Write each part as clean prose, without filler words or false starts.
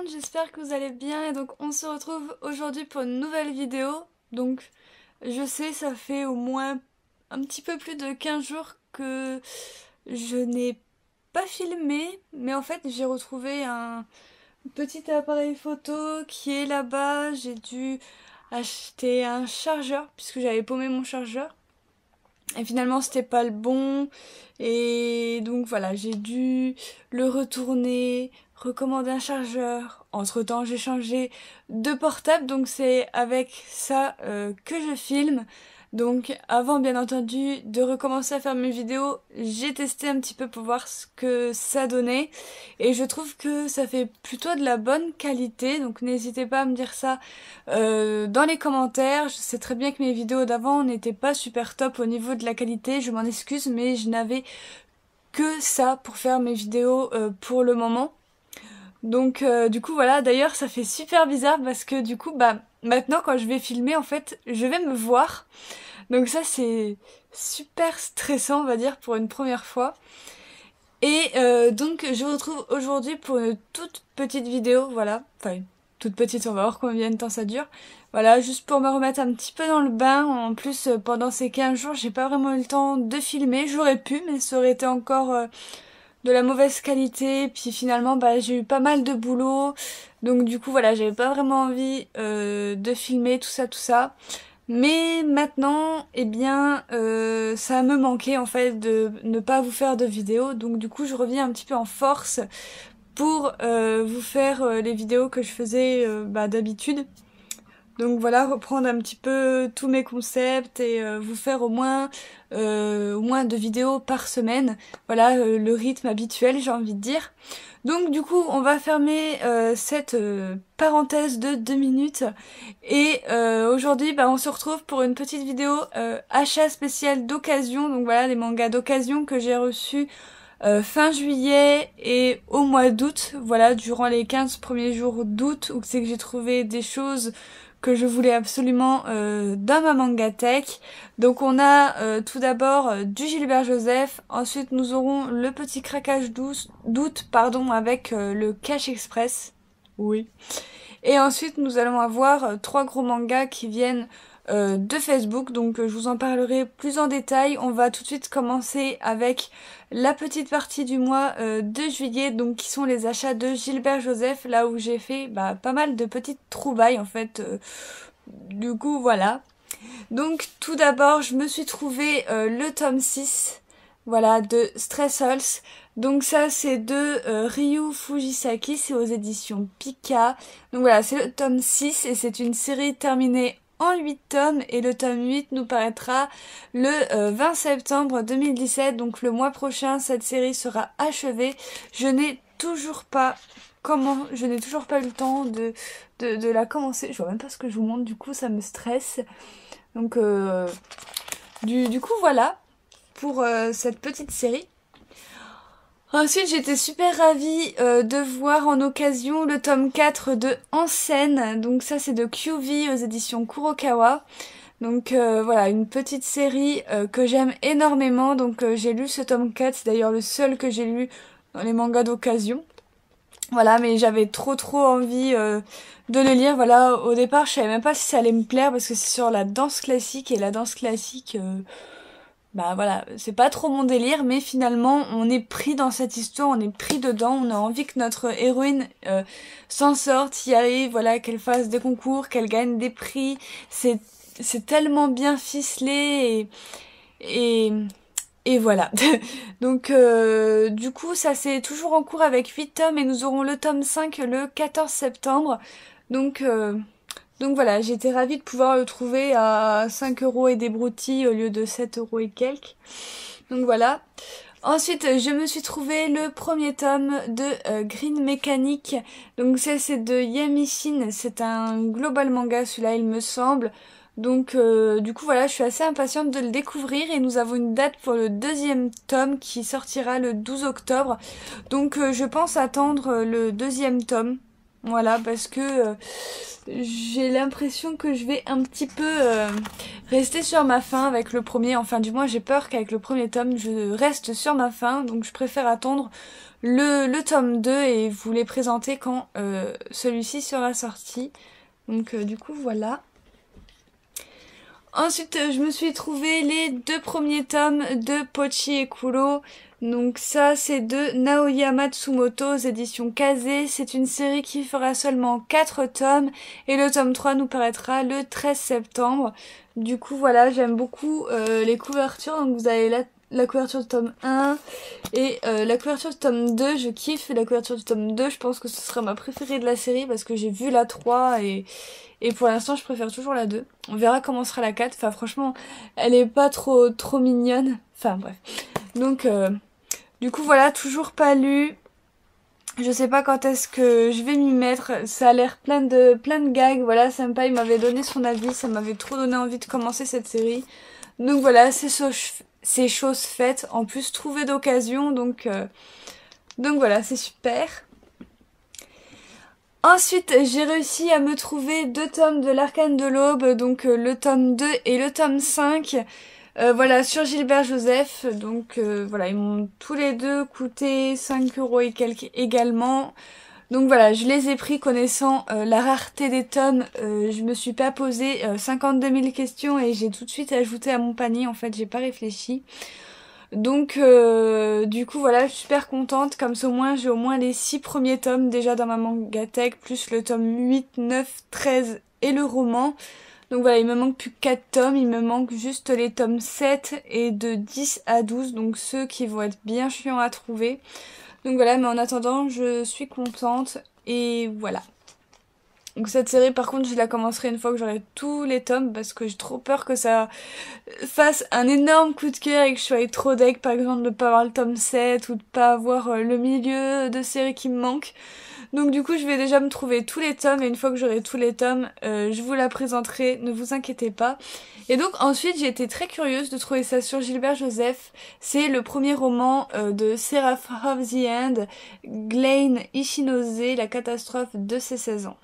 monde, j'espère que vous allez bien et donc on se retrouve aujourd'hui pour une nouvelle vidéo. Donc je sais, ça fait au moins un petit peu plus de 15 jours que je n'ai pas filmé, mais en fait j'ai retrouvé un petit appareil photo qui est là-bas. J'ai dû acheter un chargeur puisque j'avais paumé mon chargeur. Et finalement c'était pas le bon et donc voilà, j'ai dû le retourner, recommander un chargeur. Entre temps j'ai changé de portable, donc c'est avec ça que je filme. Donc avant bien entendu de recommencer à faire mes vidéos, j'ai testé un petit peu pour voir ce que ça donnait et je trouve que ça fait plutôt de la bonne qualité, donc n'hésitez pas à me dire ça dans les commentaires. Je sais très bien que mes vidéos d'avant n'étaient pas super top au niveau de la qualité, je m'en excuse, mais je n'avais que ça pour faire mes vidéos pour le moment. Donc du coup voilà, d'ailleurs ça fait super bizarre parce que du coup bah maintenant quand je vais filmer en fait je vais me voir. Donc ça c'est super stressant on va dire pour une première fois. Et donc je vous retrouve aujourd'hui pour une toute petite vidéo, voilà, enfin une toute petite, on va voir combien de temps ça dure. Voilà, juste pour me remettre un petit peu dans le bain. En plus pendant ces 15 jours j'ai pas vraiment eu le temps de filmer, j'aurais pu mais ça aurait été encore de la mauvaise qualité, puis finalement bah j'ai eu pas mal de boulot, donc du coup voilà j'avais pas vraiment envie de filmer tout ça. Mais maintenant, eh bien, ça me manquait en fait de ne pas vous faire de vidéos, donc du coup je reviens un petit peu en force pour vous faire les vidéos que je faisais d'habitude. Donc voilà, reprendre un petit peu tous mes concepts et vous faire au moins 2 vidéos par semaine. Voilà le rythme habituel, j'ai envie de dire. Donc du coup, on va fermer cette parenthèse de 2 minutes. Et aujourd'hui, bah, on se retrouve pour une petite vidéo achat spécial d'occasion. Donc voilà, des mangas d'occasion que j'ai reçus fin juillet et au mois d'août. Voilà, durant les 15 premiers jours d'août, où c'est que j'ai trouvé des choses que je voulais absolument dans ma mangatech. Donc on a tout d'abord du Gilbert Joseph, ensuite nous aurons le petit craquage d'août pardon avec le Cash Express. Oui. Et ensuite nous allons avoir 3 gros mangas qui viennent de Facebook, donc je vous en parlerai plus en détail. On va tout de suite commencer avec la petite partie du mois de juillet, donc qui sont les achats de Gilbert Joseph, là où j'ai fait pas mal de petites trouvailles en fait. Du coup voilà. Donc tout d'abord je me suis trouvé le tome 6, voilà, de Stress Halls. Donc ça c'est de Ryu Fujisaki, c'est aux éditions Pika. Donc voilà, c'est le tome 6 et c'est une série terminée en 8 tomes et le tome 8 nous paraîtra le 20 septembre 2017. Donc le mois prochain cette série sera achevée. Je n'ai toujours pas eu le temps de la commencer. Je vois même pas ce que je vous montre, du coup ça me stresse. Donc du coup voilà pour cette petite série. Ensuite j'étais super ravie de voir en occasion le tome 4 de En scène. Donc ça c'est de QV aux éditions Kurokawa. Donc voilà, une petite série que j'aime énormément. Donc j'ai lu ce tome 4, c'est d'ailleurs le seul que j'ai lu dans les mangas d'occasion. Voilà, mais j'avais trop envie de le lire. Voilà, au départ, je savais même pas si ça allait me plaire parce que c'est sur la danse classique et la danse classique, bah voilà, c'est pas trop mon délire, mais finalement, on est pris dans cette histoire, on est pris dedans, on a envie que notre héroïne s'en sorte, y arrive, voilà, qu'elle fasse des concours, qu'elle gagne des prix. C'est tellement bien ficelé et et voilà. Donc du coup ça c'est toujours en cours avec 8 tomes et nous aurons le tome 5 le 14 septembre. Donc voilà, j'étais ravie de pouvoir le trouver à 5 € et des broutilles au lieu de 7 € et quelques. Donc voilà. Ensuite, je me suis trouvé le premier tome de Green Mechanic. Donc c'est de Yamishin, c'est un global manga celui-là il me semble. Donc du coup voilà, je suis assez impatiente de le découvrir et nous avons une date pour le 2e tome qui sortira le 12 octobre. Donc je pense attendre le 2e tome. Voilà, parce que j'ai l'impression que je vais un petit peu rester sur ma faim avec le premier. Enfin, du moins, j'ai peur qu'avec le premier tome, je reste sur ma faim. Donc, je préfère attendre le tome 2 et vous les présenter quand celui-ci sera sorti. Donc, du coup, voilà. Ensuite, je me suis trouvé les 2 premiers tomes de Pochi et Kuro. Donc ça, c'est de Naoya Matsumoto aux éditions Kazé. C'est une série qui fera seulement 4 tomes et le tome 3 nous paraîtra le 13 septembre. Du coup, voilà, j'aime beaucoup les couvertures. Donc vous avez la couverture du tome 1 et la couverture du tome 2. Je kiffe la couverture du tome 2. Je pense que ce sera ma préférée de la série parce que j'ai vu la 3 et pour l'instant, je préfère toujours la 2. On verra comment sera la 4. Enfin, franchement, elle est pas trop mignonne. Enfin, bref. Donc, du coup, voilà, toujours pas lu. Je sais pas quand est-ce que je vais m'y mettre. Ça a l'air plein de gags. Voilà, Senpai m'avait donné son avis. Ça m'avait trop donné envie de commencer cette série. Donc voilà, c'est chose faite. En plus, trouvé d'occasion. Donc voilà, c'est super. Ensuite, j'ai réussi à me trouver 2 tomes de l'Arcane de l'Aube, donc le tome 2 et le tome 5, voilà, sur Gilbert Joseph. Donc voilà, ils m'ont tous les deux coûté 5 € et quelques également. Donc voilà, je les ai pris connaissant la rareté des tomes. Je me suis pas posé 52 000 questions et j'ai tout de suite ajouté à mon panier, en fait, j'ai pas réfléchi. Donc du coup voilà, je suis super contente, comme ça au moins j'ai au moins les 6 premiers tomes déjà dans ma mangatech, plus le tome 8, 9, 13 et le roman. Donc voilà, il me manque plus que 4 tomes, il me manque juste les tomes 7 et de 10 à 12, donc ceux qui vont être bien chiants à trouver. Donc voilà, mais en attendant, je suis contente et voilà. Donc cette série par contre je la commencerai une fois que j'aurai tous les tomes parce que j'ai trop peur que ça fasse un énorme coup de cœur et que je sois trop deg par exemple de pas avoir le tome 7 ou de pas avoir le milieu de série qui me manque. Donc du coup je vais déjà me trouver tous les tomes et une fois que j'aurai tous les tomes je vous la présenterai, ne vous inquiétez pas. Et donc ensuite j'ai été très curieuse de trouver ça sur Gilbert Joseph. C'est le premier roman de Seraph of the End, Glen Ichinose, la catastrophe de ses 16 ans.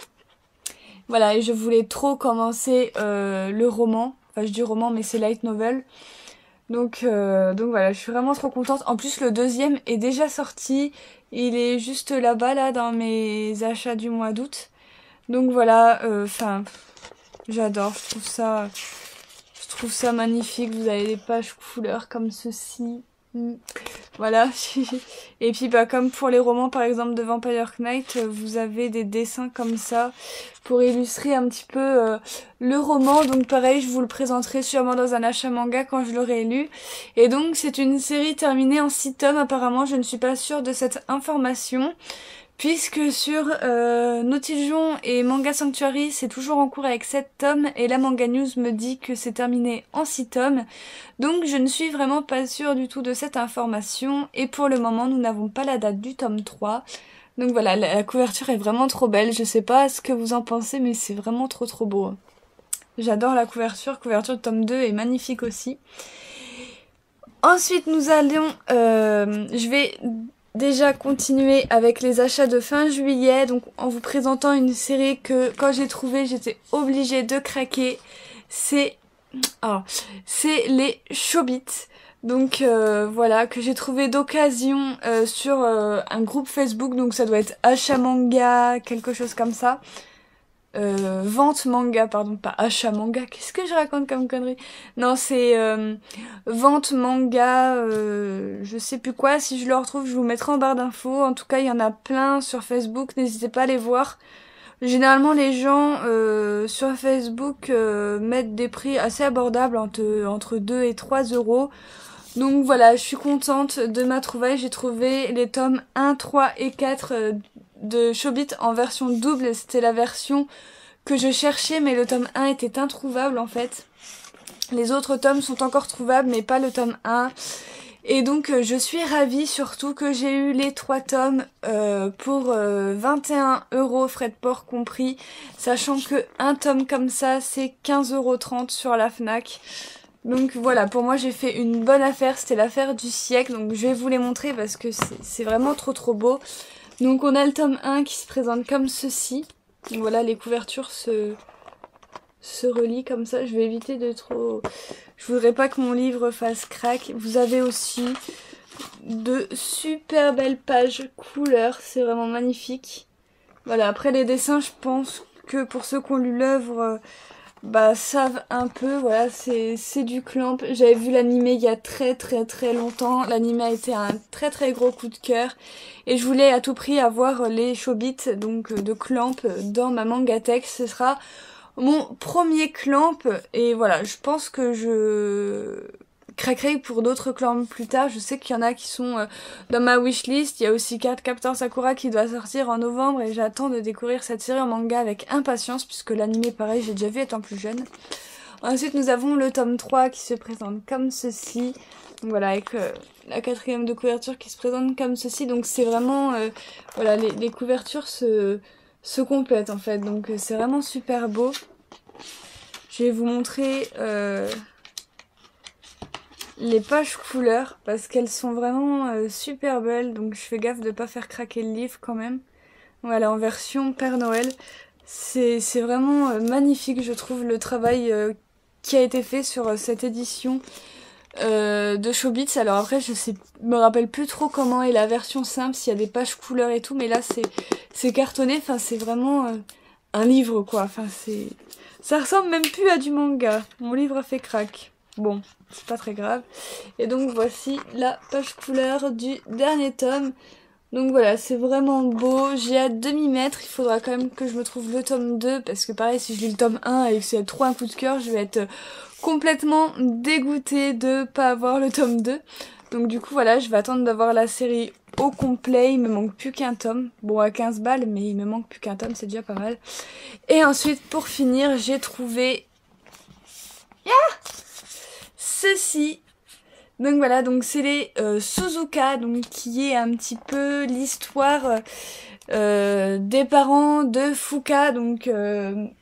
Voilà, et je voulais trop commencer le roman. Enfin, je dis roman, mais c'est light novel. Donc voilà, je suis vraiment trop contente. En plus, le deuxième est déjà sorti. Il est juste là-bas, là, dans mes achats du mois d'août. Donc voilà, enfin, j'adore. Je trouve ça magnifique. Vous avez des pages couleurs comme ceci. Voilà. Et puis bah comme pour les romans par exemple de Vampire Knight, vous avez des dessins comme ça pour illustrer un petit peu le roman. Donc pareil, je vous le présenterai sûrement dans un achat manga quand je l'aurai lu. Et donc c'est une série terminée en 6 tomes apparemment, je ne suis pas sûre de cette information. Puisque sur Notijon et Manga Sanctuary, c'est toujours en cours avec 7 tomes et la Manga News me dit que c'est terminé en 6 tomes. Donc je ne suis vraiment pas sûre du tout de cette information et pour le moment nous n'avons pas la date du tome 3. Donc voilà, la couverture est vraiment trop belle, je sais pas ce que vous en pensez mais c'est vraiment trop beau. J'adore la couverture du tome 2 est magnifique aussi. Ensuite nous allons, je vais déjà continuer avec les achats de fin juillet, donc en vous présentant une série que quand j'ai trouvé j'étais obligée de craquer, c'est les Chobits. Donc voilà, que j'ai trouvé d'occasion sur un groupe Facebook, donc ça doit être achat manga, quelque chose comme ça. Vente manga, pardon, pas achat manga, qu'est-ce que je raconte comme connerie? Non, c'est vente manga, je sais plus quoi, si je le retrouve, je vous mettrai en barre d'infos. En tout cas, il y en a plein sur Facebook, n'hésitez pas à les voir. Généralement, les gens sur Facebook mettent des prix assez abordables, entre 2 et 3 €. Donc voilà, je suis contente de ma trouvaille, j'ai trouvé les tomes 1, 3 et 4 de Chobits en version double, c'était la version que je cherchais mais le tome 1 était introuvable en fait. Les autres tomes sont encore trouvables mais pas le tome 1. Et donc je suis ravie surtout que j'ai eu les 3 tomes pour 21 € frais de port compris, sachant que un tome comme ça c'est 15,30 € sur la Fnac. Donc voilà, pour moi j'ai fait une bonne affaire, c'était l'affaire du siècle, donc je vais vous les montrer parce que c'est vraiment trop beau. Donc on a le tome 1 qui se présente comme ceci. Donc voilà, les couvertures se relient comme ça. Je vais éviter de trop... Je voudrais pas que mon livre fasse crack. Vous avez aussi de super belles pages couleurs. C'est vraiment magnifique. Voilà, après les dessins, je pense que pour ceux qui ont lu l'œuvre, savent un peu. Voilà, c'est du Clamp. J'avais vu l'animé il y a très longtemps. L'animé a été un très gros coup de cœur. Et je voulais à tout prix avoir les Chobits donc de Clamp dans ma Mangatech. Ce sera mon premier Clamp. Et voilà, je pense que je craquerai pour d'autres Clamp plus tard. Je sais qu'il y en a qui sont dans ma wishlist. Il y a aussi Cardcaptor Sakura qui doit sortir en novembre. Et j'attends de découvrir cette série en manga avec impatience. Puisque l'animé, pareil, j'ai déjà vu étant plus jeune. Ensuite, nous avons le tome 3 qui se présente comme ceci. Donc voilà, avec la 4e de couverture qui se présente comme ceci. Donc c'est vraiment... voilà, les couvertures se complètent en fait. Donc c'est vraiment super beau. Je vais vous montrer les pages couleurs parce qu'elles sont vraiment super belles. Donc je fais gaffe de ne pas faire craquer le livre quand même. Voilà, en version Père Noël. C'est vraiment magnifique, je trouve, le travail qui a été fait sur cette édition de Chobits. Alors après, je me rappelle plus trop comment est la version simple, s'il y a des pages couleurs et tout, mais là c'est cartonné. Enfin, c'est vraiment un livre quoi. Enfin, ça ressemble même plus à du manga. Mon livre a fait crack. Bon, c'est pas très grave. Et donc voici la page couleur du dernier tome. Donc voilà, c'est vraiment beau, j'ai hâte de m'y mettre. Il faudra quand même que je me trouve le tome 2 parce que pareil, si je lis le tome 1 et que c'est trop un coup de cœur, je vais être complètement dégoûtée de pas avoir le tome 2. Donc du coup voilà, je vais attendre d'avoir la série au complet. Il me manque plus qu'un tome. Bon, à 15 balles, mais il me manque plus qu'un tome, c'est déjà pas mal. Et ensuite, pour finir, j'ai trouvé ceci. Donc voilà, donc c'est les Suzuka, donc qui est un petit peu l'histoire des parents de Fuka, donc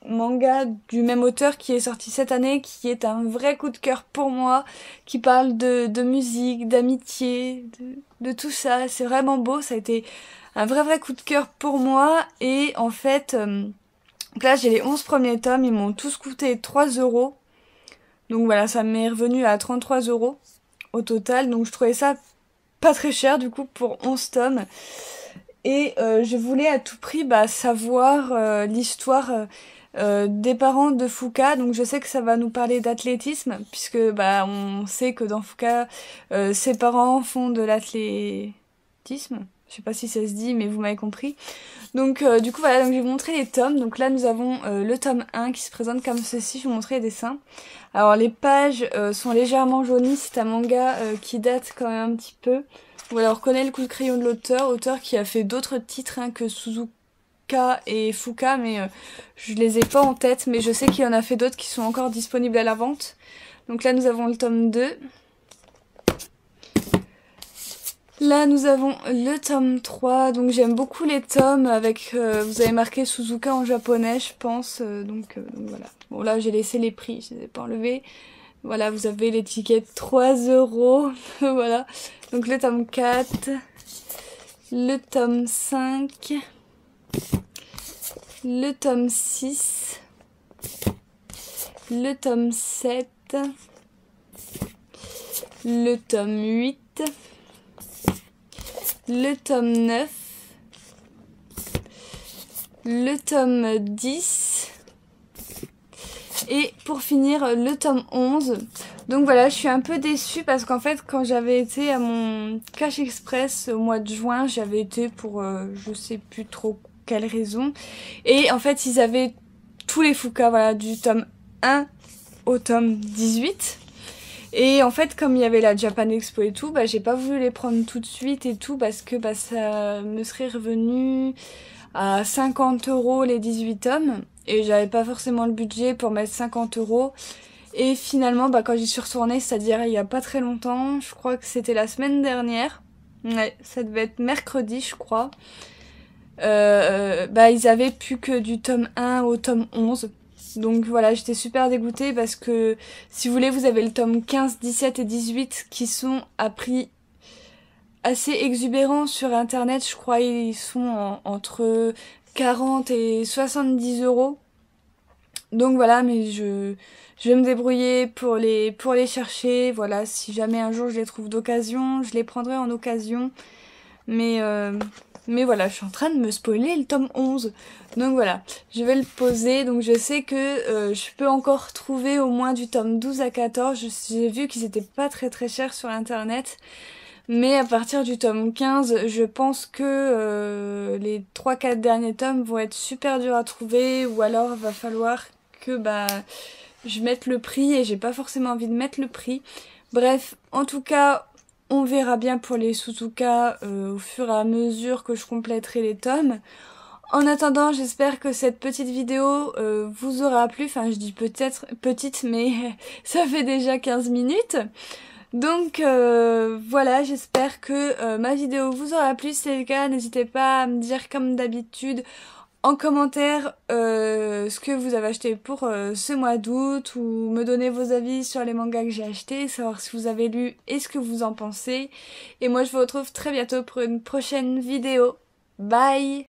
manga du même auteur qui est sorti cette année, qui est un vrai coup de cœur pour moi, qui parle de musique, d'amitié, de tout ça. C'est vraiment beau, ça a été un vrai coup de cœur pour moi. Et en fait, donc là j'ai les 11 premiers tomes, ils m'ont tous coûté 3 €. Donc voilà, ça m'est revenu à 33 € au total. Donc je trouvais ça pas très cher du coup pour 11 tomes. Et je voulais à tout prix savoir l'histoire des parents de Fuka. Donc je sais que ça va nous parler d'athlétisme, puisque on sait que dans Fuka, ses parents font de l'athlétisme. Je sais pas si ça se dit, mais vous m'avez compris. Donc du coup voilà, donc je vais vous montrer les tomes. Donc là nous avons le tome 1 qui se présente comme ceci. Je vais vous montrer les dessins. Alors les pages sont légèrement jaunies, c'est un manga qui date quand même un petit peu. Voilà, on reconnaît le coup de crayon de auteur qui a fait d'autres titres que Suzuka et Fuka, mais je les ai pas en tête, mais je sais qu'il y en a fait d'autres qui sont encore disponibles à la vente. Donc là nous avons le tome 2. Là nous avons le tome 3, donc j'aime beaucoup les tomes avec, vous avez marqué Suzuka en japonais je pense, donc voilà. Bon là j'ai laissé les prix, je les ai pas enlevés. Voilà, vous avez l'étiquette 3 €, voilà. Donc le tome 4, le tome 5, le tome 6, le tome 7, le tome 8, le tome 9, le tome 10 et pour finir le tome 11. Donc voilà, je suis un peu déçue parce qu'en fait quand j'avais été à mon Cash Express au mois de juin, j'avais été pour je sais plus trop quelle raison. Et en fait ils avaient tous les Fuka, voilà, du tome 1 au tome 18. Et en fait comme il y avait la Japan Expo et tout, j'ai pas voulu les prendre tout de suite et tout parce que ça me serait revenu à 50 € les 18 tomes. Et j'avais pas forcément le budget pour mettre 50 €. Et finalement, quand j'y suis retournée, c'est-à-dire il y a pas très longtemps, je crois que c'était la semaine dernière, ouais, ça devait être mercredi je crois, ils avaient plus que du tome 1 au tome 11. Donc voilà, j'étais super dégoûtée parce que si vous voulez, vous avez le tome 15, 17 et 18 qui sont à prix assez exubérants sur internet, je crois ils sont entre 40 et 70 euros. Donc voilà, mais je vais me débrouiller pour les chercher. Voilà, si jamais un jour je les trouve d'occasion, je les prendrai en occasion. Mais, euh, mais voilà, je suis en train de me spoiler le tome 11. Donc voilà, je vais le poser. Donc je sais que je peux encore trouver au moins du tome 12 à 14. J'ai vu qu'ils étaient pas très très chers sur internet. Mais à partir du tome 15, je pense que les 3-4 derniers tomes vont être super durs à trouver. Ou alors va falloir que je mette le prix et j'ai pas forcément envie de mettre le prix. Bref, en tout cas, on verra bien pour les Suzuka au fur et à mesure que je compléterai les tomes. En attendant, j'espère que cette petite vidéo vous aura plu. Enfin, je dis peut-être petite, mais ça fait déjà 15 minutes. Donc voilà, j'espère que ma vidéo vous aura plu. Si c'est le cas, n'hésitez pas à me dire comme d'habitude en commentaire ce que vous avez acheté pour ce mois d'août ou me donner vos avis sur les mangas que j'ai achetés, savoir si vous avez lu et ce que vous en pensez. Et moi je vous retrouve très bientôt pour une prochaine vidéo. Bye!